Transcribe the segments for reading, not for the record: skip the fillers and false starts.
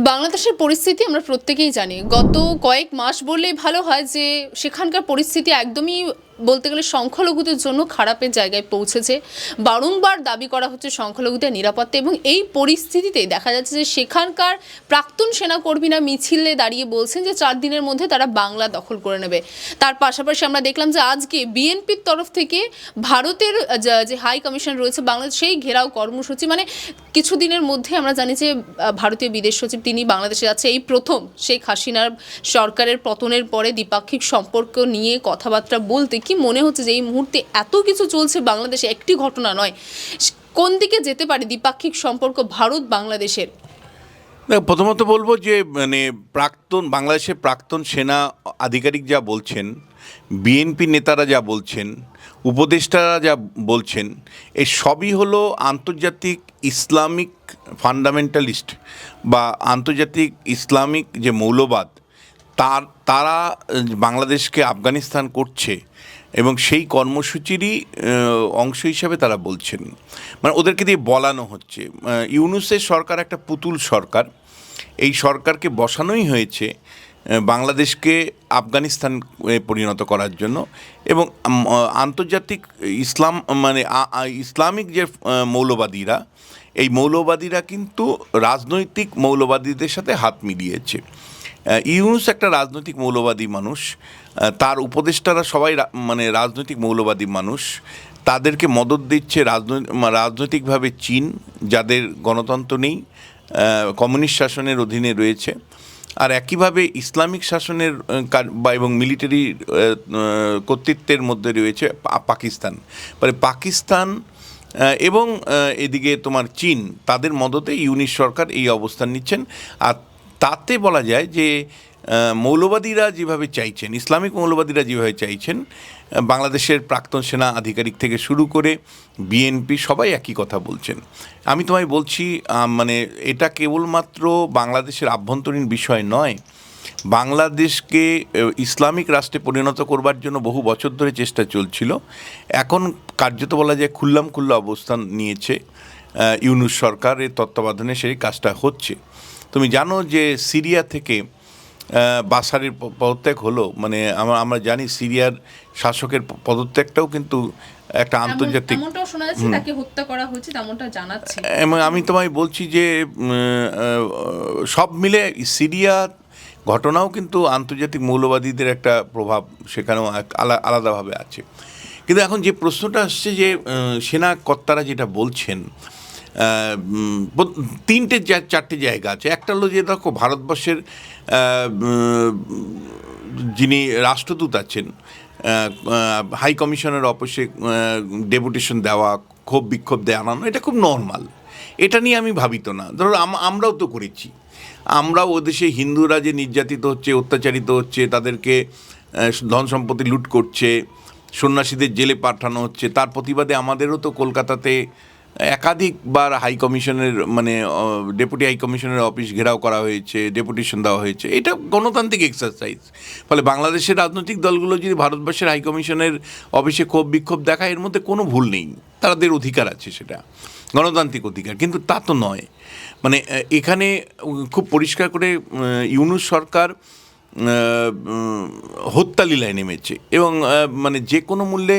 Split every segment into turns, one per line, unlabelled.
বাংলাদেশের পরিস্থিতি আমরা প্রত্যেকেই জানি। গত কয়েক মাস বললেই ভালো হয় যে সেখানকার পরিস্থিতি একদমই বলতে গেলে সংখ্যালঘুদের জন্য খারাপের জায়গায় পৌঁছেছে। বারংবার দাবি করা হচ্ছে সংখ্যালঘুদের নিরাপত্তা, এবং এই পরিস্থিতিতে দেখা যাচ্ছে যে সেখানকার প্রাক্তন সেনাকর্মীরা মিছিলে দাঁড়িয়ে বলছেন যে 4 দিনের মধ্যে তারা বাংলা দখল করে নেবে। তার পাশাপাশি আমরা দেখলাম যে আজকে বিএনপির তরফ থেকে ভারতের যে হাই কমিশন রয়েছে বাংলাদেশ, সেই ঘেরাও কর্মসূচি, মানে কিছুদিনের মধ্যে আমরা জানি যে ভারতীয় বিদেশ সচিব তিনি বাংলাদেশে যাচ্ছে। এই প্রথম শেখ হাসিনার সরকারের পতনের পরে দ্বিপাক্ষিক সম্পর্ক নিয়ে কথাবার্তা বলতে কি মনে হচ্ছে যে এই মুহূর্তে এত কিছু চলছে বাংলাদেশে, একটি ঘটনা নয়, কোন দিকে যেতে পারে দ্বিপাক্ষিক সম্পর্ক ভারত বাংলাদেশের?
প্রথমত বলবো যে বাংলাদেশের প্রাক্তন সেনা আধিকারিক যা বলছেন, বিএনপি নেতারা যা বলছেন, উপদেষ্টারা যা বলছেন, এই সবই হলো আন্তর্জাতিক ইসলামিক ফান্ডামেন্টালিস্ট বা আন্তর্জাতিক ইসলামিক যে মৌলবাদ তারা বাংলাদেশকে আফগানিস্তান করছে এবং সেই কর্মসূচিরই অংশ হিসাবে তারা বলছেন। মানে ওদেরকে দিয়ে বলানো হচ্ছে। ইউনূসের সরকার একটা পুতুল সরকার। এই সরকারকে বসানোই হয়েছে বাংলাদেশকে আফগানিস্তান পরিণত করার জন্য, এবং আন্তর্জাতিক ইসলামিক যে মৌলবাদীরা, এই মৌলবাদীরা কিন্তু রাজনৈতিক মৌলবাদীদের সাথে হাত মিলিয়েছে। ইউনূস একটা রাজনৈতিক মৌলবাদী মানুষ, তার উপদেষ্টারা সবাই রাজনৈতিক মৌলবাদী মানুষ। তাদেরকে মদত দিচ্ছে রাজনৈতিকভাবে চীন, যাদের গণতন্ত্র নেই, কমিউনিস্ট শাসনের অধীনে রয়েছে। আর একইভাবে ইসলামিক শাসনের এবং মিলিটারি কর্তৃত্বের মধ্যে রয়েছে পাকিস্তান। মানে পাকিস্তান এবং এদিকে তোমার চীন, তাদের মদতে ইউনিশ সরকার এই অবস্থান নিচ্ছেন। আর তাতে বলা যায় যে মৌলবাদীরা যেভাবে চাইছেন, ইসলামিক মৌলবাদীরা যেভাবে চাইছেন, বাংলাদেশের প্রাক্তন সেনা আধিকারিক থেকে শুরু করে বিএনপি সবাই একই কথা বলছেন। আমি তোমায় বলছি, মানে এটা কেবলমাত্র বাংলাদেশের আভ্যন্তরীণ বিষয় নয়। বাংলাদেশকে ইসলামিক রাষ্ট্রে পরিণত করবার জন্য বহু বছর ধরে চেষ্টা চলছিল। এখন কার্যত বলা যায় খুল্লা অবস্থান নিয়েছে ইউনূস সরকারের তত্ত্বাবধানে, সেই কাজটা হচ্ছে। তুমি জানো যে সিরিয়া থেকে বাশারের পদত্যাগ হলো। মানে আমরা জানি সিরিয়ার শাসকের পদত্যাগটাও কিন্তু একটা আন্তর্জাতিক,
তাকে হত্যা করা হয়েছে তেমনটা জানাচ্ছে।
এবং আমি তোমায় বলছি যে সব মিলে সিরিয়া ঘটনাও কিন্তু আন্তর্জাতিক মৌলবাদীদের একটা প্রভাব সেখানেও আলাদাভাবে আছে। কিন্তু এখন যে প্রশ্নটা আসছে যে সেনা কর্তারা যেটা বলছেন, 3-4টে জায়গা আছে। একটা হলো যে দেখো, ভারতবর্ষের যিনি রাষ্ট্রদূত আছেন, হাই কমিশনের অফিসে ডেপুটেশন দেওয়া, ক্ষোভ বিক্ষোভ আনানো, এটা খুব নর্মাল। এটা নিয়ে আমি ভাবিত না। ধরো আমরাও তো করেছি। আমরাও ওদেশে হিন্দুরা যে নির্যাতিত হচ্ছে, অত্যাচারিত হচ্ছে, তাদেরকে ধন সম্পত্তি লুট করছে, সন্ন্যাসীদের জেলে পাঠানো হচ্ছে, তার প্রতিবাদে আমাদেরও তো কলকাতাতে একাধিকবার হাই কমিশনের ডেপুটি হাই কমিশনের অফিস ঘেরাও করা হয়েছে, ডেপুটেশন দেওয়া হয়েছে। এটা গণতান্ত্রিক এক্সারসাইজ। ফলে বাংলাদেশের রাজনৈতিক দলগুলো যদি ভারতবর্ষের হাই কমিশনের অফিসে ক্ষোভ বিক্ষোভ দেখায়, এর মধ্যে কোনো ভুল নেই, তাদের অধিকার আছে, সেটা গণতান্ত্রিক অধিকার। কিন্তু তা তো নয়। মানে এখানে খুব পরিষ্কার করে ইউনূস সরকার হত্যালীলায় নেমেছে, এবং মানে যে কোনো মূল্যে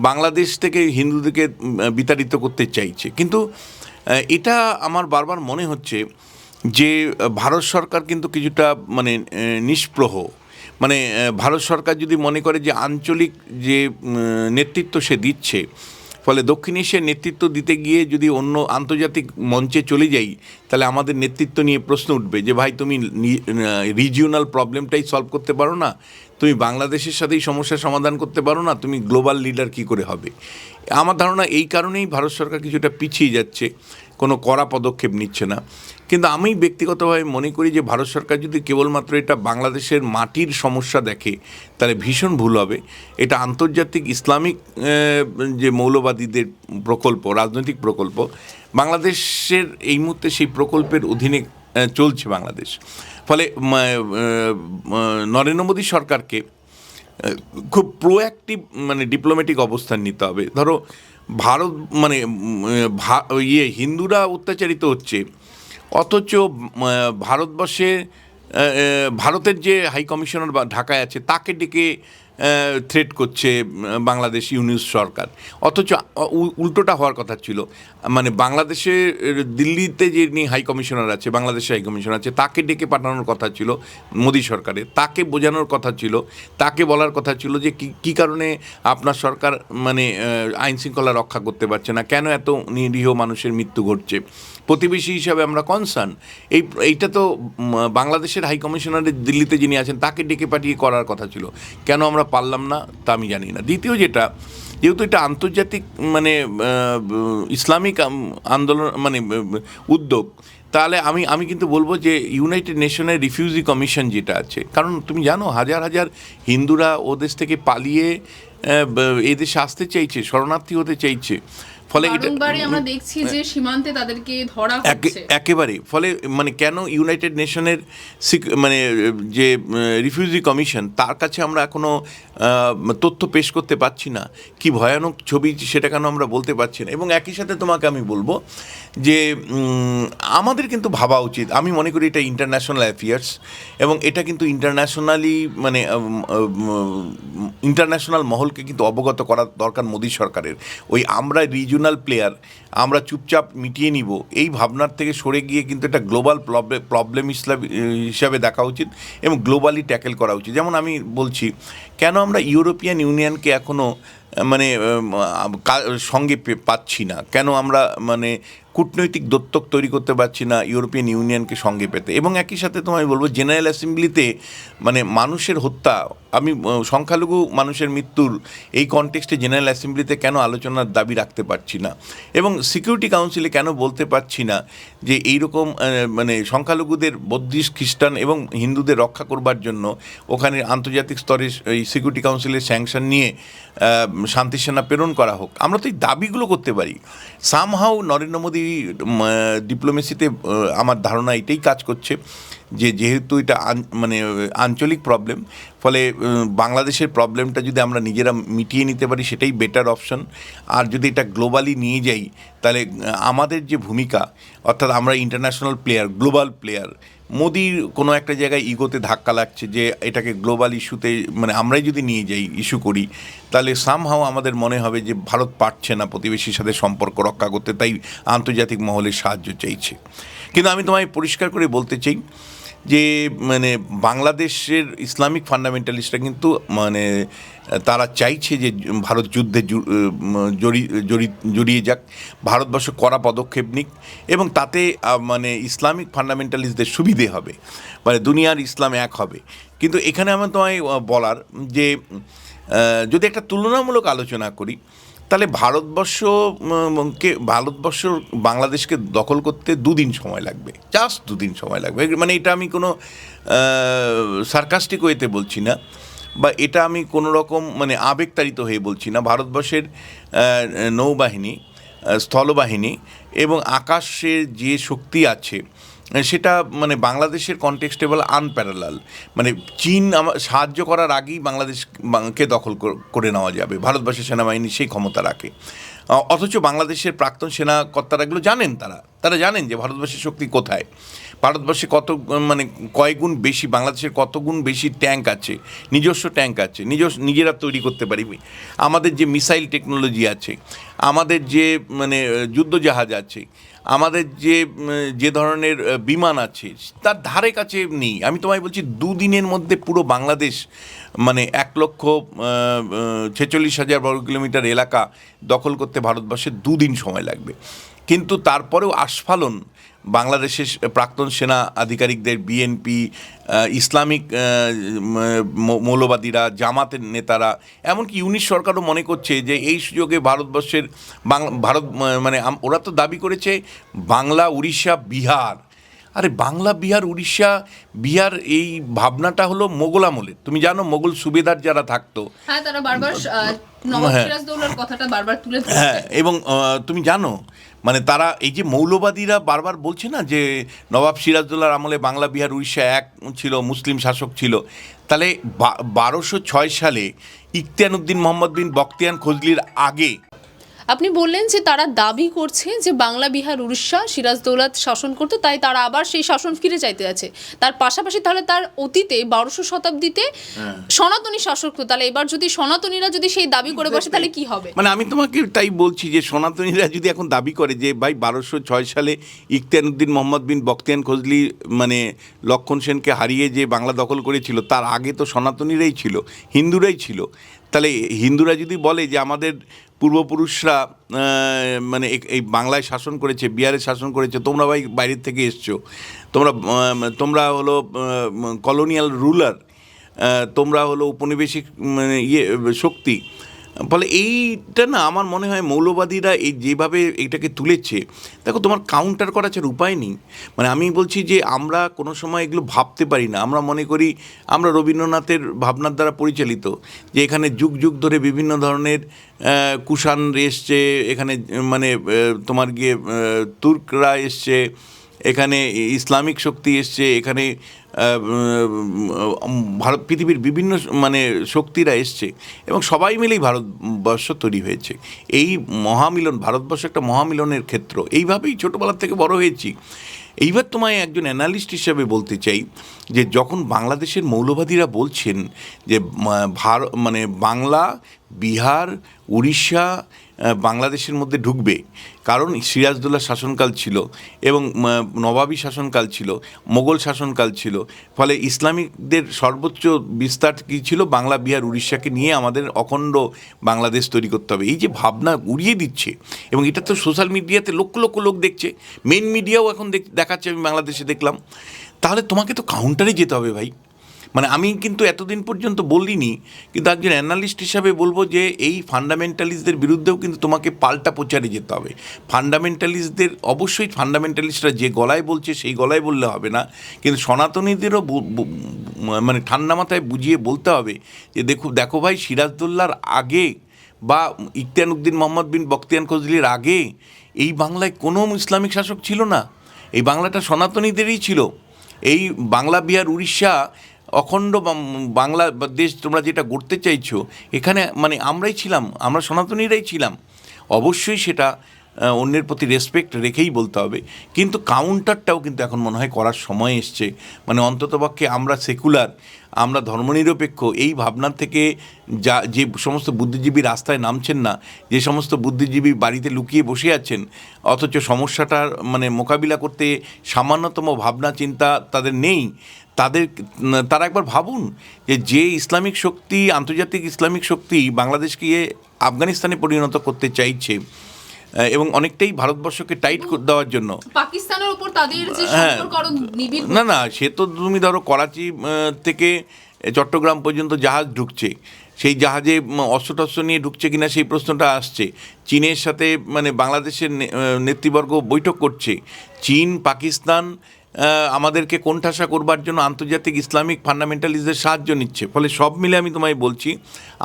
বাংলাদেশ থেকে হিন্দুদেরকে বিতাড়িত করতে চাইছে। কিন্তু এটা আমার বারবার মনে হচ্ছে যে ভারত সরকার কিন্তু কিছুটা নিষ্প্রহ। ভারত সরকার যদি মনে করে যে আঞ্চলিক যে নেতৃত্ব সে দিচ্ছে, ফলে দক্ষিণ এশিয়ার নেতৃত্ব দিতে গিয়ে যদি অন্য আন্তর্জাতিক মঞ্চে চলে যাই, তাহলে আমাদের নেতৃত্ব নিয়ে প্রশ্ন উঠবে যে ভাই, তুমি রিজিওনাল প্রবলেমটাই সলভ করতে পারো না, তুমি বাংলাদেশের সাথেই সমস্যার সমাধান করতে পারো না, তুমি গ্লোবাল লিডার কী করে হবে? আমার ধারণা এই কারণেই ভারত সরকার কিছুটা পিছিয়ে যাচ্ছে, কোনো কড়া পদক্ষেপ নিচ্ছে না। কিন্তু আমি ব্যক্তিগতভাবে মনে করি যে ভারত সরকার যদি কেবলমাত্র এটা বাংলাদেশের মাটির সমস্যা দেখে, তাহলে ভীষণ ভুল হবে। এটা আন্তর্জাতিক ইসলামিক যে মৌলবাদীদের প্রকল্প, রাজনৈতিক প্রকল্প, বাংলাদেশের এই মুহূর্তে সেই প্রকল্পের অধীনে চলছে বাংলাদেশ। ফলে নরেন্দ্র মোদী সরকারকে খুব প্রোঅ্যাক্টিভ ডিপ্লোম্যাটিক অবস্থান নিতে হবে। ধরো ভারত হিন্দুরা অত্যাচারিত হচ্ছে, অথচ ভারতবর্ষে ভারতের যে হাই কমিশনার ঢাকায় আছে তাকে ডেকে থ্রেট করছে বাংলাদেশ ইউনিস সরকার। অথচ উল্টোটা হওয়ার কথা ছিল, মানে বাংলাদেশে দিল্লিতে যিনি হাই কমিশনার আছে, বাংলাদেশের হাই কমিশনার আছে, তাকে ডেকে পাঠানোর কথা ছিল মোদী সরকারের, তাকে বোঝানোর কথা ছিল, তাকে বলার কথা ছিল যে কী কারণে আপনার সরকার মানে আইন শৃঙ্খলা রক্ষা করতে পারছে না, কেন এত নিরীহ মানুষের মৃত্যু ঘটছে। প্রতিবেশী হিসাবে আমরা কনসার্ন। এইটা তো বাংলাদেশের হাই কমিশনারের দিল্লিতে যিনি আছেন তাকে ডেকে পাঠিয়ে করার কথা ছিল, কেন আমরা পারলাম না তা আমি জানি না। দ্বিতীয় যেটা, যেহেতু এটা আন্তর্জাতিক মানে ইসলামিক আন্দোলন মানে উদ্যোগ, তাহলে আমি কিন্তু বলবো যে ইউনাইটেড নেশনের রিফিউজি কমিশন যেটা আছে, কারণ তুমি জানো হাজার হাজার হিন্দুরা ও দেশ থেকে পালিয়ে এই দেশে আসতে চাইছে, শরণার্থী হতে চাইছে। ফলে
বারংবারই আমরা দেখছি যে সীমান্তে তাদেরকে ধরা হচ্ছে
একেবারে। ফলে মানে কেন ইউনাইটেড নেশনের মানে যে রিফিউজি কমিশন তার কাছে আমরা এখনো তথ্য পেশ করতে পারছি না, কি ভয়ানক ছবি সেটা কেন আমরা বলতে পারছি না। এবং একই সাথে তোমাকে আমি বলবো যে আমাদের কিন্তু ভাবা উচিত, আমি মনে করি এটা ইন্টারন্যাশনাল অ্যাফেয়ার্স এবং এটা কিন্তু ইন্টারন্যাশনালি মানে ইন্টারন্যাশনাল মহলকে কিন্তু অবগত করা দরকার মোদী সরকারের। ওই আমরা রিজিওনাল প্লেয়ার, আমরা চুপচাপ মিটিয়ে নিব এই ভাবনার থেকে সরে গিয়ে কিন্তু এটা গ্লোবাল প্রবলেম হিসাবে দেখা উচিত এবং গ্লোবালি ট্যাকেল করা উচিত। যেমন আমি বলছি, কেন আমরা ইউরোপিয়ান ইউনিয়নকে এখনও মানে সঙ্গে পাচ্ছি না, কেন আমরা মানে কূটনৈতিক দত্তক তৈরি করতে পারছি না ইউরোপিয়ান ইউনিয়নকে সঙ্গে পেতে। এবং একই সাথে তোমায় বলবো, জেনারেল অ্যাসেম্বলিতে মানে মানুষের হত্যা, আমি সংখ্যালঘু মানুষের মৃত্যুর এই কনটেক্সটে জেনারেল অ্যাসেম্বলিতে কেন আলোচনার দাবি রাখতে পারছি না, এবং সিকিউরিটি কাউন্সিলে কেন বলতে পারছি না যে এইরকম মানে সংখ্যালঘুদের বৌদ্ধিস্ট, খ্রিস্টান এবং হিন্দুদের রক্ষা করবার জন্য ওখানে আন্তর্জাতিক স্তরে এই সিকিউরিটি কাউন্সিলের স্যাংশন নিয়ে শান্তি সেনা প্রেরণ করা হোক। আমরা তো এই দাবিগুলো করতে পারি। সামহাউ নরেন্দ্র মোদী ডিপ্লোমেসিতে আমার ধারণা এটাই কাজ করছে যে যেহেতু এটা মানে আঞ্চলিক প্রবলেম, ফলে বাংলাদেশের প্রবলেমটা যদি আমরা নিজেরা মিটিয়ে নিতে পারি সেটাই বেটার অপশন। আর যদি এটা গ্লোবালি নিয়ে যাই তাহলে আমাদের যে ভূমিকা, অর্থাৎ আমরা ইন্টারন্যাশনাল প্লেয়ার, গ্লোবাল প্লেয়ার, মোদির কোনো একটা জায়গায় ইগোতে ধাক্কা লাগছে যে এটাকে গ্লোবাল ইস্যুতে মানে আমরাই যদি নিয়ে যাই, ইস্যু করি, তাহলে সামহাও আমাদের মনে হবে যে ভারত পারছে না প্রতিবেশীর সাথে সম্পর্ক রক্ষা করতে, তাই আন্তর্জাতিক মহলের সাহায্য চাইছে। কিন্তু আমি তোমায় পরিষ্কার করে বলতে চাই যে মানে বাংলাদেশের ইসলামিক ফান্ডামেন্টালিস্টরা কিন্তু মানে তারা চাইছে যে ভারত যুদ্ধে জড়িয়ে যাক, ভারতবর্ষ কড়া পদক্ষেপ নিক এবং তাতে মানে ইসলামিক ফান্ডামেন্টালিস্টদের সুবিধে হবে, মানে দুনিয়ার ইসলাম এক হবে। কিন্তু এখানে আমার তোমায় বলার যে যদি একটা তুলনামূলক আলোচনা করি, তাহলে ভারতবর্ষ বাংলাদেশকে দখল করতে 2 দিন সময় লাগবে, জাস্ট 2 দিন সময় লাগবে। মানে এটা আমি কোনো সার্কাস্টিক ওয়েতে বলছি না, বা এটা আমি কোনো রকম মানে আবেগতাড়িত হয়ে বলছি না। ভারতবর্ষের নৌবাহিনী, স্থলবাহিনী এবং আকাশের যে শক্তি আছে সেটা মানে বাংলাদেশের কনটেক্সটে বলা আনপ্যারালাল। মানে চীন সাহায্য করার আগেই বাংলাদেশকে দখল করে নেওয়া যাবে, ভারতবর্ষের সেনাবাহিনী সেই ক্ষমতা রাখে। অথচ বাংলাদেশের প্রাক্তন সেনাকর্তারা এগুলো জানেন, তারা জানেন যে ভারতবর্ষের শক্তি কোথায়, ভারতবর্ষে কত মানে কয়েক গুণ বেশি, বাংলাদেশের কত গুণ বেশি ট্যাঙ্ক আছে, নিজস্ব ট্যাঙ্ক আছে, নিজেরা তৈরি করতে পারি, আমাদের যে মিসাইল টেকনোলজি আছে, আমাদের যে মানে যুদ্ধজাহাজ আছে, আমাদের যে ধরনের বিমান আছে তার ধারে কাছে নেই। আমি তোমায় বলছি 2 দিনের মধ্যে পুরো বাংলাদেশ মানে 1,46,000 বর্গ কিলোমিটার এলাকা দখল করতে ভারতবর্ষের 2 দিন সময় লাগবে। কিন্তু তারপরেও আস্ফালন বাংলাদেশের প্রাক্তন সেনা আধিকারিকদের, বিএনপি, ইসলামিক মৌলবাদীরা, জামাতের নেতারা, এমনকি ইউনিশ সরকারও মনে করছে যে এই সুযোগে ভারতবর্ষের ভারত মানে ওরা তো দাবি করেছে বাংলা, উড়িষ্যা, বিহার। আরে বাংলা, বিহার, উড়িষ্যা, বিহার এই ভাবনাটা হলো মোগল আমলের। তুমি জানো মোগল সুবেদার যারা থাকতো,
হ্যাঁ, তারা বারবার নবাব সিরাজদৌল্লার কথাটা বারবার তুলে ধরেছে।
হ্যাঁ, এবং তুমি জানো মানে তারা এই যে মৌলবাদীরা বারবার বলছে না যে নবাব সিরাজদৌল্লার আমলে বাংলা, বিহার, উড়িষ্যা এক ছিল, মুসলিম শাসক ছিল। তাহলে 1206 সালে ইখতিয়ার উদ্দিন মোহাম্মদ বিন বখতিয়ার খজলির আগে
আপনি বললেন যে তারা দাবি করছে যে বাংলা, বিহার, উড়িষ্যা সিরাজদৌলত শাসন করতো, তাই তারা আবার সেই শাসন ফিরে চাইতে আছে। তার পাশাপাশি তাহলে তার অতীতে 1200 শতাব্দীতে সনাতনী শাসক হতো, তাহলে এবার যদি সনাতনীরা যদি সেই দাবি করে বসে তাহলে কি হবে?
মানে আমি তোমাকে তাই বলছি যে সনাতনীরা যদি এখন দাবি করে যে ভাই 1206 সালে ইখতিয়ারউদ্দিন মোহাম্মদ বিন বখতিয়ার খজলি মানে লক্ষণ সেনকে হারিয়ে যে বাংলা দখল করেছিল, তার আগে তো সনাতনীরাই ছিল, হিন্দুরাই ছিল। তাহলে হিন্দুরা যদি বলে যে আমাদের পূর্বপুরুষরা মানে এই বাংলায় শাসন করেছে, বিহারে শাসন করেছে, তোমরা ভাই বাইরের থেকে এসছো, তোমরা হলো কলোনিয়াল রুলার, তোমরা হলো উপনিবেশিক মানে শক্তি। ফলে এইটা না আমার মনে হয় মৌলবাদীরা এই যেভাবে এইটাকে তুলেছে, দেখো তোমার কাউন্টার করা ছাড়া উপায় নেই। মানে আমি বলছি যে আমরা কোনো সময় এগুলো ভাবতে পারি না, আমরা মনে করি আমরা রবীন্দ্রনাথের ভাবনার দ্বারা পরিচালিত, যে এখানে যুগ যুগ ধরে বিভিন্ন ধরনের কুষাণ এসছে, এখানে মানে তোমার গিয়ে তুর্করা এসছে, এখানে ইসলামিক শক্তি এসছে, এখানে ভারত পৃথিবীর বিভিন্ন মানে শক্তিরা এসছে এবং সবাই মিলেই ভারতবর্ষ তৈরি হয়েছে। এই মহামিলন, ভারতবর্ষ একটা মহামিলনের ক্ষেত্র, এইভাবেই ছোটোবেলার থেকে বড় হয়েছি। এইবার তোমায় একজন অ্যানালিস্ট হিসেবে বলতে চাই যে যখন বাংলাদেশের মৌলবাদীরা বলছেন যে মানে বাংলা, বিহার, উড়িষ্যা বাংলাদেশের মধ্যে ঢুকবে, কারণ সিরাজদৌল্লাহ শাসনকাল ছিল এবং নবাবী শাসনকাল ছিল, মোগল শাসনকাল ছিল, ফলে ইসলামিকদের সর্বোচ্চ বিস্তার কী ছিল, বাংলা, বিহার, উড়িষ্যাকে নিয়ে আমাদের অখণ্ড বাংলাদেশ তৈরি করতে হবে, এই যে ভাবনা উড়িয়ে দিচ্ছে। এবং এটা তো সোশ্যাল মিডিয়াতে লক্ষ লক্ষ লোক দেখছে, মেন মিডিয়াও এখন দেখাচ্ছে, আমি বাংলাদেশে দেখলাম। তাহলে তোমাকে তো কাউন্টারে যেতে হবে ভাই। মানে আমি কিন্তু এতদিন পর্যন্ত বলিনি, কিন্তু একজন অ্যানালিস্ট হিসাবে বলবো যে এই ফান্ডামেন্টালিস্টদের বিরুদ্ধেও কিন্তু তোমাকে পাল্টা প্রচারে যেতে হবে। ফান্ডামেন্টালিস্টদের অবশ্যই, ফান্ডামেন্টালিস্টরা যে গলায় বলছে সেই গলায় বললে হবে না, কিন্তু সনাতনীদেরও মানে ঠান্ডা মাথায় বুঝিয়ে বলতে হবে যে দেখো ভাই, সিরাজদৌল্লার আগে বা ইখতিয়ারউদ্দিন মোহাম্মদ বিন বখতিয়ার খজলির আগে এই বাংলায় কোনো ইসলামিক শাসক ছিল না, এই বাংলাটা সনাতনীদেরই ছিল। এই বাংলা, বিহার, উড়িষ্যা অখণ্ড বাংলা দেশ তোমরা যেটা গড়তে চাইছো, এখানে মানে আমরাই ছিলাম, আমরা সনাতনীরাই ছিলাম। অবশ্যই সেটা অন্যের প্রতি রেসপেক্ট রেখেই বলতে হবে, কিন্তু কাউন্টারটাও কিন্তু এখন মনে হয় করার সময় এসছে। মানে অন্ততপক্ষে আমরা সেকুলার, আমরা ধর্মনিরপেক্ষ, এই ভাবনা থেকে যে সমস্ত বুদ্ধিজীবী রাস্তায় নামছেন না, যে সমস্ত বুদ্ধিজীবী বাড়িতে লুকিয়ে বসে আছেন, অথচ সমস্যাটার মানে মোকাবিলা করতে সামান্যতম ভাবনা চিন্তা তাদের নেই, তারা একবার ভাবুন যে ইসলামিক শক্তি, আন্তর্জাতিক ইসলামিক শক্তি বাংলাদেশকে আফগানিস্তানে পরিণত করতে চাইছে এবং অনেকটাই ভারতবর্ষকে টাইট দেওয়ার জন্য
পাকিস্তানের উপর তাদের যে সম্পর্ক আরো নিবিড়।
না সে তো তুমি ধরো করাচি থেকে চট্টগ্রাম পর্যন্ত জাহাজ ঢুকছে, সেই জাহাজে অস্ত্র নিয়ে ঢুকছে কিনা সেই প্রশ্নটা আসছে। চীনের সাথে মানে বাংলাদেশের নেতৃবর্গ বৈঠক করছে, চীন, পাকিস্তান আমাদেরকে কোণঠাসা করবার জন্য আন্তর্জাতিক ইসলামিক ফান্ডামেন্টালিস্টদের সাহায্য নিচ্ছে। ফলে সব মিলে আমি তোমায় বলছি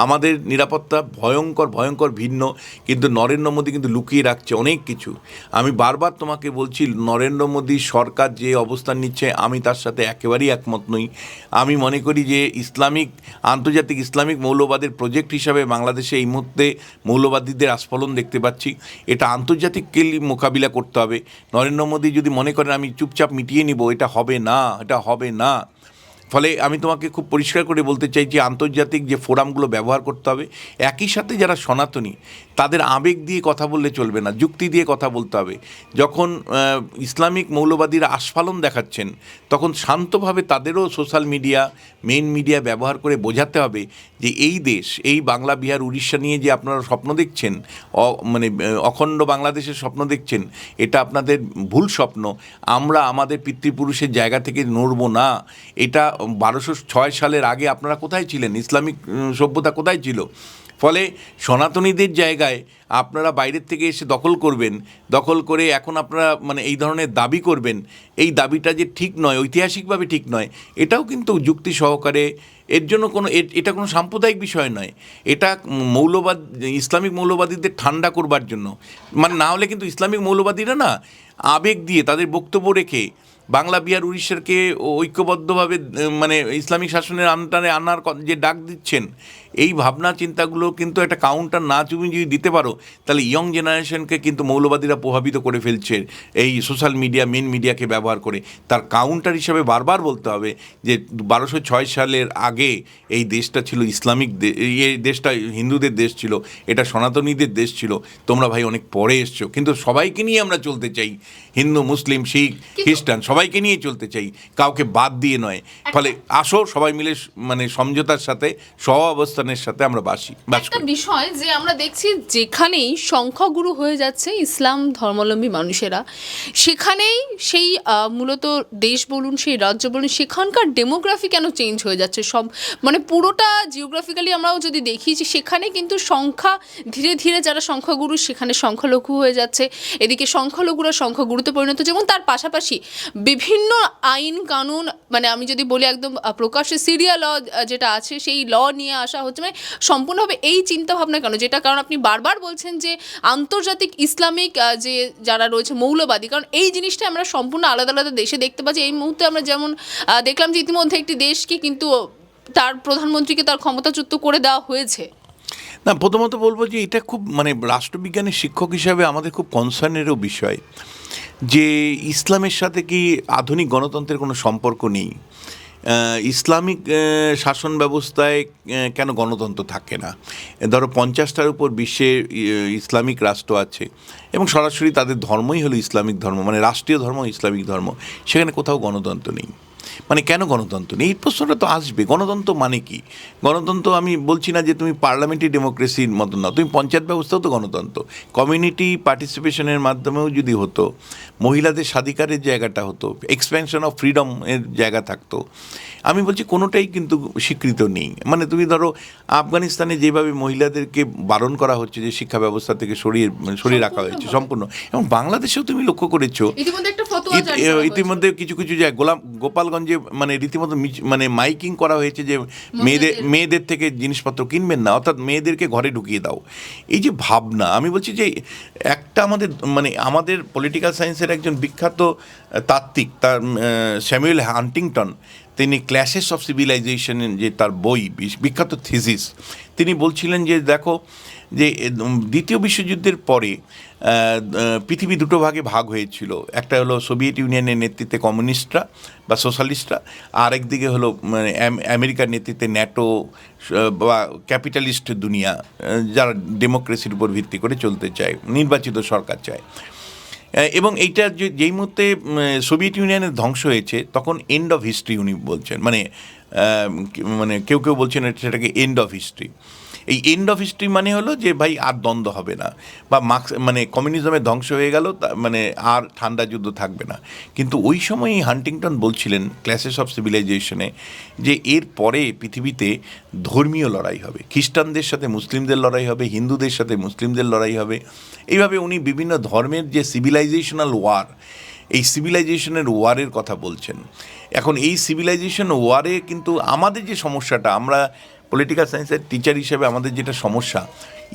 আমাদের নিরাপত্তা ভয়ঙ্কর ভিন্ন, কিন্তু নরেন্দ্র মোদী কিন্তু লুকিয়ে রাখছে অনেক কিছু। আমি বারবার তোমাকে বলছি, নরেন্দ্র মোদী সরকার যে অবস্থান নিচ্ছে আমি তার সাথে একেবারেই একমত নই। আমি মনে করি যে আন্তর্জাতিক ইসলামিক মৌলবাদের প্রজেক্ট হিসাবে বাংলাদেশে এই মুহূর্তে মৌলবাদীদের আস্ফলন দেখতে পাচ্ছি। এটা আন্তর্জাতিককে মোকাবিলা করতে হবে। নরেন্দ্র মোদী যদি মনে করেন আমি চুপচাপ মিটিয়ে নিব, এটা হবে না। ফলে আমি তোমাকে খুব পরিষ্কার করে বলতে চাই যে আন্তর্জাতিক যে ফোরামগুলো ব্যবহার করতে হবে, একই সাথে যারা সনাতনী তাদের আবেগ দিয়ে কথা বললে চলবে না, যুক্তি দিয়ে কথা বলতে হবে। যখন ইসলামিক মৌলবাদীরা আস্ফালন দেখাচ্ছেন তখন শান্তভাবে তাদেরও সোশ্যাল মিডিয়া, মেইন মিডিয়া ব্যবহার করে বোঝাতে হবে যে এই দেশ, এই বাংলা, বিহার, উড়িষ্যা নিয়ে যে আপনারা স্বপ্ন দেখছেন, মানে অখণ্ড বাংলাদেশের স্বপ্ন দেখছেন, এটা আপনাদের ভুল স্বপ্ন। আমরা আমাদের পিতৃপুরুষের জায়গা থেকে নড়ব না। এটা 1206 সালের আগে আপনারা কোথায় ছিলেন? ইসলামিক সভ্যতা কোথায় ছিল? ফলে সনাতনীদের জায়গায় আপনারা বাইরের থেকে এসে দখল করে এখন আপনারা মানে এই ধরনের দাবি করবেন, এই দাবিটা যে ঠিক নয়, ঐতিহাসিকভাবে ঠিক নয়, এটাও কিন্তু যুক্তি সহকারে, এর জন্য এটা কোনো সাম্প্রদায়িক বিষয় নয়, এটা ইসলামিক মৌলবাদীদের ঠান্ডা করবার জন্য। মানে না হলে কিন্তু ইসলামিক মৌলবাদীরা না আবেগ দিয়ে তাদের বক্তব্য রেখে বাংলা, বিহার, উড়িষ্যাকে ঐক্যবদ্ধভাবে মানে ইসলামিক শাসনের আন্ডারে আনার যে ডাক দিচ্ছেন, এই ভাবনা চিন্তাগুলো কিন্তু একটা কাউন্টার না তুমি যদি দিতে পারো, তাহলে ইয়ং জেনারেশনকে কিন্তু মৌলবাদীরা প্রভাবিত করে ফেলছে এই সোশ্যাল মিডিয়া, মেন মিডিয়াকে ব্যবহার করে। তার কাউন্টার হিসাবে বারবার বলতে হবে যে 1206 সালের আগে এই দেশটা ছিল ইসলামিক, এই দেশটা হিন্দুদের দেশ ছিল, এটা সনাতনীদের দেশ ছিল, তোমরা ভাই অনেক পরে এসছো। কিন্তু সবাইকে নিয়ে আমরা চলতে চাই, হিন্দু, মুসলিম, শিখ, খ্রিস্টান সবাইকে নিয়ে চলতে চাই, কাউকে বাদ দিয়ে নয়। ফলে আসো সবাই মিলে মানে সমঝোতার সাথে, সহ অবস্থানের সাথে আমরা বাস
একটা
করি।
বিষয় যে আমরা দেখছি যেখানেই সংখ্যাগুরু হয়ে যাচ্ছে ইসলাম ধর্মাবলম্বী মানুষেরা, সেখানেই সেই মূলত দেশ বলুন, সেই রাজ্য বলুন, সেখানকার ডেমোগ্রাফি কেন চেঞ্জ হয়ে যাচ্ছে সব, মানে পুরোটা জিওগ্রাফিক্যালি আমরাও যদি দেখি যে সেখানে কিন্তু সংখ্যা ধীরে ধীরে যারা সংখ্যাগুরু সেখানে সংখ্যালঘু হয়ে যাচ্ছে, এদিকে সংখ্যালঘুরা সংখ্যাগুরুতে পরিণত, যেমন তার পাশাপাশি বিভিন্ন আইন কানুন, মানে আমি যদি বলি একদম প্রকাশ্যে সিরিয়া ল যেটা আছে সেই ল নিয়ে আসা হচ্ছে, মানে সম্পূর্ণভাবে এই চিন্তাভাবনা কেন, যেটা কারণ আপনি বারবার বলছেন যে আন্তর্জাতিক ইসলামিক যে যারা রয়েছে মৌলবাদী, কারণ এই জিনিসটা আমরা সম্পূর্ণ আলাদা আলাদা দেশে দেখতে পাচ্ছি। এই মুহূর্তে আমরা যেমন দেখলাম যে ইতিমধ্যে একটি দেশকে কিন্তু তার প্রধানমন্ত্রীকে তার ক্ষমতাচ্যুত করে দেওয়া হয়েছে।
না, প্রথমত বলবো যে এটা খুব মানে রাষ্ট্রবিজ্ঞানের শিক্ষক হিসাবে আমাদের খুব কনসার্নেরও বিষয় যে ইসলামের সাথে কি আধুনিক গণতন্ত্রের কোনো সম্পর্ক নেই। ইসলামিক শাসন ব্যবস্থায় কেন গণতন্ত্র থাকে না? ধরো 50টার উপর বিশ্বে ইসলামিক রাষ্ট্র আছে এবং সরাসরি তাদের ধর্মই হলো ইসলামিক ধর্ম, মানে রাষ্ট্রীয় ধর্ম ইসলামিক ধর্ম, সেখানে কোথাও গণতন্ত্র নেই। মানে কেন গণতন্ত্র নেই, এই প্রশ্নটা তো আসবে। গণতন্ত্র মানে কি? গণতন্ত্র আমি বলছি না যে তুমি পার্লামেন্টারি ডেমোক্রেসির মতো না, তুমি পঞ্চায়েত ব্যবস্থাও তো গণতন্ত্র। কমিউনিটি পার্টিসিপেশনের মাধ্যমেও যদি হতো, মহিলাদের স্বাধিকারের জায়গাটা হতো, এক্সপেনশন অফ ফ্রিডম এর জায়গা থাকতো। আমি বলছি কোনোটাই কিন্তু স্বীকৃত নেই। মানে তুমি ধরো আফগানিস্তানে যেভাবে মহিলাদেরকে বারণ করা হচ্ছে, যে শিক্ষা ব্যবস্থা থেকে সরিয়ে রাখা হয়েছে সম্পূর্ণ, এবং বাংলাদেশেও তুমি লক্ষ্য করেছো ইতিমধ্যে কিছু কিছু জায়গায় গোপালগঞ্জে মানে রীতিমতো মানে মাইকিং করা হয়েছে যে মেয়েদের থেকে জিনিসপত্র কিনবেন না, অর্থাৎ মেয়েদেরকে ঘরে ঢুকিয়ে দাও। এই যে ভাবনা, আমি বলছি যে একটা আমাদের পলিটিক্যাল সায়েন্সের একজন বিখ্যাত তাত্ত্বিক, তার স্যামুয়েল হান্টিংটন, তিনি ক্ল্যাশেস অফ সিভিলাইজেশন যে তার বই, বিখ্যাত থিসিস, তিনি বলছিলেন যে দেখো যে দ্বিতীয় বিশ্বযুদ্ধের পরে পৃথিবী দুটো ভাগে ভাগ হয়েছিল। একটা হলো সোভিয়েত ইউনিয়নের নেতৃত্বে কমিউনিস্টরা বা সোশ্যালিস্টরা, আর একদিকে হলো মানে আমেরিকার নেতৃত্বে ন্যাটো বা ক্যাপিটালিস্ট দুনিয়া, যারা ডেমোক্রেসির উপর ভিত্তি করে চলতে চায়, নির্বাচিত সরকার চায়। এবং এইটা যেই মুহূর্তে সোভিয়েত ইউনিয়নের ধ্বংস হয়েছে, তখন এন্ড অফ হিস্ট্রি উনি বলছেন, মানে কেউ কেউ বলছেন সেটাকে এন্ড অফ হিস্ট্রি। এই এন্ড অফ হিস্ট্রি মানে হলো যে ভাই আর দ্বন্দ্ব হবে না, বা মানে কমিউনিজমের ধ্বংস হয়ে গেল, মানে আর ঠান্ডা যুদ্ধ থাকবে না। কিন্তু ওই সময়ই হান্টিংটন বলছিলেন ক্ল্যাশেস অফ সিভিলাইজেশনে যে এর পরে পৃথিবীতে ধর্মীয় লড়াই হবে, খ্রিস্টানদের সাথে মুসলিমদের লড়াই হবে, হিন্দুদের সাথে মুসলিমদের লড়াই হবে। এইভাবে উনি বিভিন্ন ধর্মের যে সিভিলাইজেশনাল ওয়ার, এই সিভিলাইজেশনের ওয়ারের কথা বলছেন। এখন এই সিভিলাইজেশন ওয়ারে কিন্তু আমাদের যে সমস্যাটা, আমরা পলিটিক্যাল সায়েন্সের টিচার হিসেবে আমাদের যেটা সমস্যা,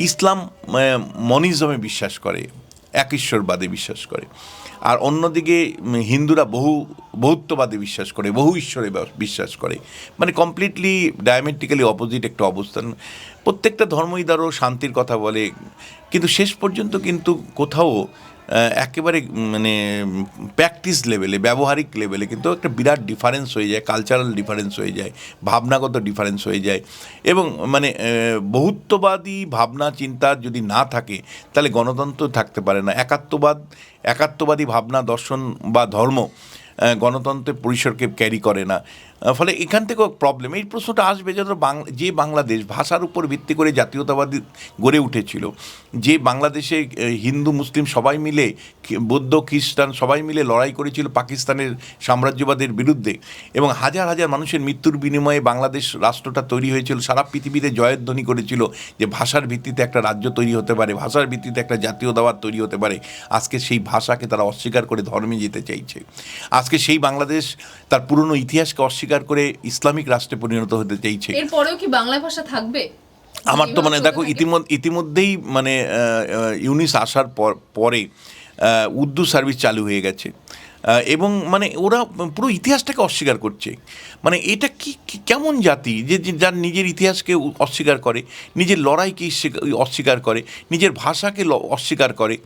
ইসলাম মনিজমে বিশ্বাস করে, এক ঈশ্বরবাদে বিশ্বাস করে, আর অন্যদিকে হিন্দুরা বহুত্ববাদে বিশ্বাস করে, বহু ঈশ্বরে বিশ্বাস করে, মানে কমপ্লিটলি ডায়ামেট্রিক্যালি অপোজিট একটা অবস্থান। প্রত্যেকটা ধর্মই ধরো শান্তির কথা বলে, কিন্তু শেষ পর্যন্ত কিন্তু কোথাও একেবারে মানে প্র্যাকটিস লেভেলে, ব্যবহারিক লেভেলে কিন্তু একটা বিরাট ডিফারেন্স হয়ে যায়, কালচারাল ডিফারেন্স হয়ে যায়, ভাবনাগত ডিফারেন্স হয়ে যায়। এবং মানে বহুত্ববাদী ভাবনা চিন্তা যদি না থাকে, তাহলে গণতন্ত্র থাকতে পারে না। একাত্মবাদী ভাবনা, দর্শন বা ধর্ম গণতন্ত্রের পরিসরকে ক্যারি করে না। ফলে এখান থেকেও প্রবলেম। এই প্রশ্নটা আসবে যে বাংলাদেশ ভাষার উপর ভিত্তি করে জাতীয়তাবাদী গড়ে উঠেছিল, যে বাংলাদেশে হিন্দু মুসলিম সবাই মিলে, বৌদ্ধ খ্রিস্টান সবাই মিলে লড়াই করেছিল পাকিস্তানের সাম্রাজ্যবাদের বিরুদ্ধে, এবং হাজার হাজার মানুষের মৃত্যুর বিনিময়ে বাংলাদেশ রাষ্ট্রটা তৈরি হয়েছিল, সারা পৃথিবীতে জয়ধ্বনি করেছিল যে ভাষার ভিত্তিতে একটা রাজ্য তৈরি হতে পারে, ভাষার ভিত্তিতে একটা জাতীয়তাবাদ তৈরি হতে পারে। আজকে সেই ভাষাকে তারা অস্বীকার করে ধর্মে যেতে চাইছে। আজকে সেই বাংলাদেশ তার পুরনো ইতিহাসকে অস্বীকার করে ইসলামিক রাষ্ট্রে পরিণত হতে চাইছে।
এরপরেও কি বাংলা ভাষা থাকবে?
আমার তো মানে দেখো ইতিমধ্যেই মানে ইউনিস আসার পরে উর্দু সার্ভিস চালু হয়ে গেছে। এবং মানে ওরা পুরো ইতিহাসটাকে অস্বীকার করছে। মানে এটা কেমন জাতি যে যার নিজের ইতিহাসকে অস্বীকার করে, নিজের লড়াইকে অস্বীকার করে, নিজের ভাষাকে অস্বীকার করে,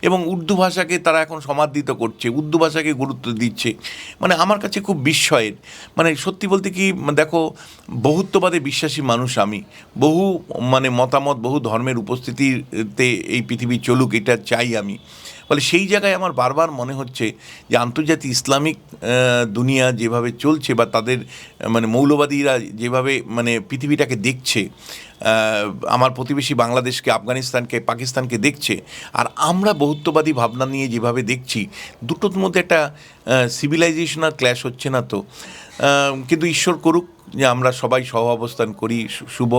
এবং উর্দু ভাষাকে তারা এখন সমাদৃত করছে, উর্দু ভাষাকে গুরুত্ব দিচ্ছে। মানে আমার কাছে খুব বিস্ময়ের। মানে সত্যি বলতে কি, দেখো, বহুত্ববাদে বিশ্বাসী মানুষ আমি, বহু মানে মতামত, বহু ধর্মের উপস্থিতিতে এই পৃথিবী চলুক, এটা চাই আমি। ফলে সেই জায়গায় আমার বারবার মনে হচ্ছে যে আন্তর্জাতিক ইসলামিক দুনিয়া যেভাবে চলছে, বা তাদের মানে মৌলবাদীরা যেভাবে মানে পৃথিবীটাকে দেখছে, আমার প্রতিবেশী বাংলাদেশকে, আফগানিস্তানকে, পাকিস্তানকে দেখছে, আর আমরা বহুত্ববাদী ভাবনা নিয়ে যেভাবে দেখছি, দুটোর মধ্যে একটা সিভিলাইজেশনাল ক্ল্যাশ হচ্ছে না তো? কিন্তু ঈশ্বর করুক যে আমরা সবাই সহ অবস্থান করি, শুভ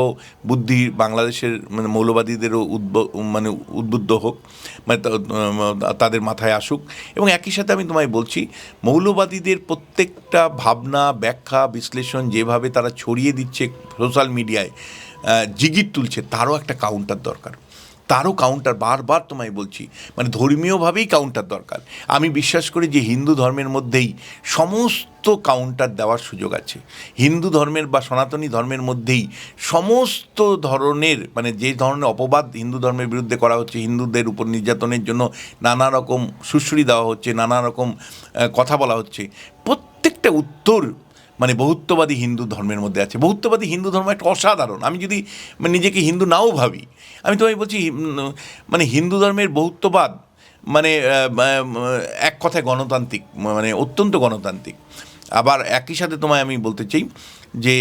বুদ্ধি বাংলাদেশের মানে মৌলবাদীদেরও মানে উদ্বুদ্ধ হোক, মানে তাদের মাথায় আসুক। এবং একই সাথে আমি তোমায় বলছি, মৌলবাদীদের প্রত্যেকটা ভাবনা, ব্যাখ্যা, বিশ্লেষণ যেভাবে তারা ছড়িয়ে দিচ্ছে সোশ্যাল মিডিয়ায়, জিগির তুলছে, তারও একটা কাউন্টার দরকার। তারও কাউন্টার, বারবার তোমায় বলছি, মানে ধর্মীয়ভাবেই কাউন্টার দরকার। আমি বিশ্বাস করি যে হিন্দু ধর্মের মধ্যেই সমস্ত কাউন্টার দেওয়ার সুযোগ আছে। হিন্দু ধর্মের বা সনাতনী ধর্মের মধ্যেই সমস্ত ধরনের, মানে যে ধরনের অপবাদ হিন্দু ধর্মের বিরুদ্ধে করা হচ্ছে, হিন্দুদের উপর নির্যাতনের জন্য নানা রকম সুশ্রী দেওয়া হচ্ছে, নানা রকম কথা বলা হচ্ছে, প্রত্যেকটা উত্তর মানে বহুত্ববাদী হিন্দু ধর্মের মধ্যে আছে। বহুত্ববাদী হিন্দু ধর্ম একটা অসাধারণ। আমি যদি নিজেকে হিন্দু নাও ভাবি, আমি তোমায় বলছি, মানে হিন্দু ধর্মের বহুত্ববাদ মানে এক কথায় গণতান্ত্রিক, মানে অত্যন্ত গণতান্ত্রিক। আবার একই সাথে তোমায় আমি বলতে চাই যে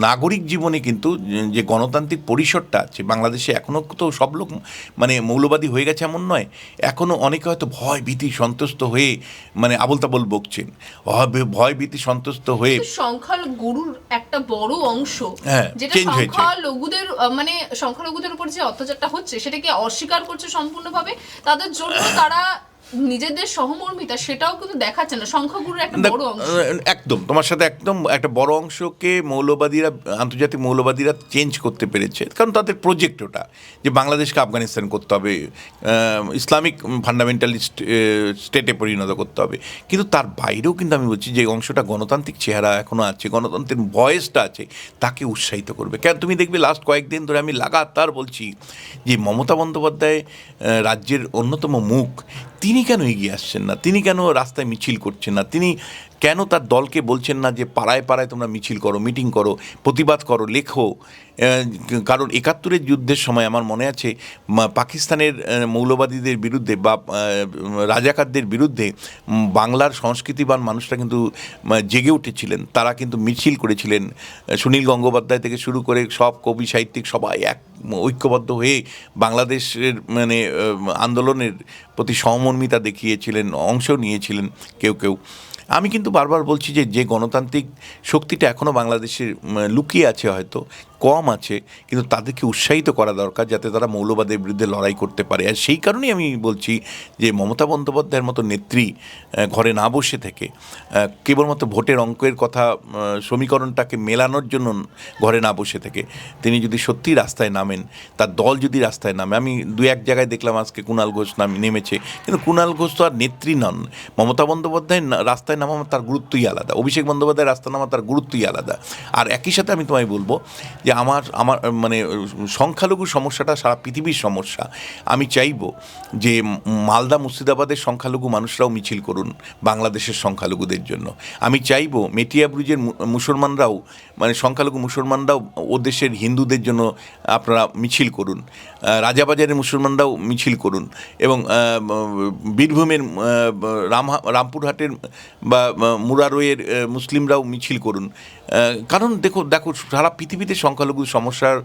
নাগরিক জীবনে কিন্তু যে গণতান্ত্রিক পরিসরটা আছে বাংলাদেশে, এখনও তো সব লোক মানে মৌলবাদী হয়ে গেছে এমন নয়। এখনও অনেকে হয়তো ভয় ভীতি সন্তুষ্ট হয়ে মানে আবোল তাবোল বকছেন, ভয় ভীতি সন্তুষ্ট হয়ে
সংখ্যালঘুর একটা বড় অংশ, যেটা সংখ্যালঘুদের মানে সংখ্যালঘুদের উপর যে অত্যাচারটা হচ্ছে সেটাকে অস্বীকার করছে সম্পূর্ণভাবে। তাদের জন্য তারা নিজেদের সহমর্মিতা সেটাও কিন্তু দেখাচ্ছে না। সংখ্যাগুরুর একটা বড় অংশ,
একদম তোমার সাথে একদম একটা বড় অংশকে মৌলবাদীরা, আন্তর্জাতিক মৌলবাদীরা চেঞ্জ করতে পেরেছে, কারণ তাদের প্রজেক্ট ওটা যে বাংলাদেশকে আফগানিস্তান করতে হবে, ইসলামিক ফান্ডামেন্টালিস্ট স্টেটে পরিণত করতে হবে। কিন্তু তার বাইরেও কিন্তু আমি বলছি যে অংশটা গণতান্ত্রিক চেহারা এখনও আছে, গণতন্ত্রের ভয়েসটা আছে, তাকে উৎসাহিত করবে। কেন তুমি দেখবে লাস্ট কয়েকদিন ধরে আমি লাগাতার বলছি যে মমতা বন্দ্যোপাধ্যায় রাজ্যের অন্যতম মুখ, তিনি কেন এগিয়ে আসছেন না? তিনি কেন রাস্তায় মিছিল করছেন না? তিনি কেন তার দলকে বলছেন না যে পাড়ায় পাড়ায় তোমরা মিছিল করো, মিটিং করো, প্রতিবাদ করো, লেখো? কারণ ৭১-এর যুদ্ধের সময় আমার মনে আছে পাকিস্তানের মৌলবাদীদের বিরুদ্ধে বা রাজাকারদের বিরুদ্ধে বাংলার সংস্কৃতিবান মানুষরা কিন্তু জেগে উঠেছিলেন, তারা কিন্তু মিছিল করেছিলেন। সুনীল গঙ্গোপাধ্যায় থেকে শুরু করে সব কবি সাহিত্যিক সবাই এক ঐক্যবদ্ধ হয়ে বাংলাদেশের মানে আন্দোলনের প্রতি সহমর্মিতা দেখিয়েছিলেন, অংশ নিয়েছিলেন কেউ কেউ। আমি কিন্তু বারবার বলছি যে গণতান্ত্রিক শক্তিটা এখনও বাংলাদেশে লুকিয়ে আছে, হয়তো কম আছে, কিন্তু তাদেরকে উৎসাহিত করা দরকার যাতে তারা মৌলবাদের বিরুদ্ধে লড়াই করতে পারে। আর সেই কারণেই আমি বলছি যে মমতা বন্দ্যোপাধ্যায়ের মতো নেত্রী ঘরে না বসে থেকে কেবলমাত্র ভোটের অঙ্কের কথা, সমীকরণটাকে মেলানোর জন্য ঘরে না বসে থেকে তিনি যদি সত্যি রাস্তায় নামেন, তার দল যদি রাস্তায় নামে, আমি দু এক জায়গায় দেখলাম আজকে কুণাল ঘোষ নেমেছে, কিন্তু কুণাল ঘোষ তো আর নেত্রী নন। মমতা বন্দ্যোপাধ্যায় রাস্তায় নামা তার গুরুত্বই আলাদা, অভিষেক বন্দ্যোপাধ্যায় রাস্তায় নামা তার গুরুত্বই আলাদা। আর একই সাথে আমি তোমায় বলবো যে আমার মানে সংখ্যালঘু সমস্যাটা সারা পৃথিবীর সমস্যা। আমি চাইব যে মালদা মুর্শিদাবাদের সংখ্যালঘু মানুষরাও মিছিল করুন বাংলাদেশের সংখ্যালঘুদের জন্য। আমি চাইব মেটিয়াবুরুজের মুসলমানরাও, মানে সংখ্যালঘু মুসলমানরাও ও দেশের হিন্দুদের জন্য আপনারা মিছিল করুন, রাজাবাজারের মুসলমানরাও মিছিল করুন, এবং বীরভূমের রামপুরহাটের বা মুরারোয়ের মুসলিমরাও মিছিল করুন। কারণ দেখো সারা পৃথিবীতে সংখ্যালঘু সমস্যার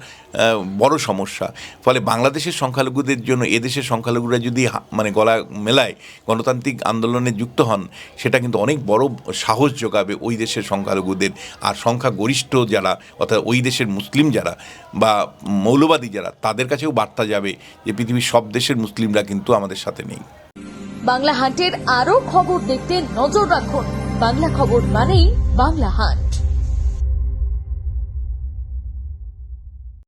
বড় সমস্যা। ফলে বাংলাদেশের সংখ্যালঘুদের জন্য এদেশের সংখ্যালঘুরা যদি মানে গলা মেলায় গণতান্ত্রিক আন্দোলনে যুক্ত হন, সেটা কিন্তু অনেক বড় সাহস যোগাবে ওই দেশের সংখ্যালঘুদের। আর সংখ্যাগরিষ্ঠ যারা, অর্থাৎ ওই দেশের মুসলিম যারা বা মৌলবাদী যারা, তাদের কাছেও বার্তা যাবে যে পৃথিবীর সব দেশের মুসলিমরা কিন্তু আমাদের সাথে নেই।
বাংলা হান্টের আরও খবর দেখতে নজর রাখুন। বাংলা খবর মানেই বাংলা হান্ট।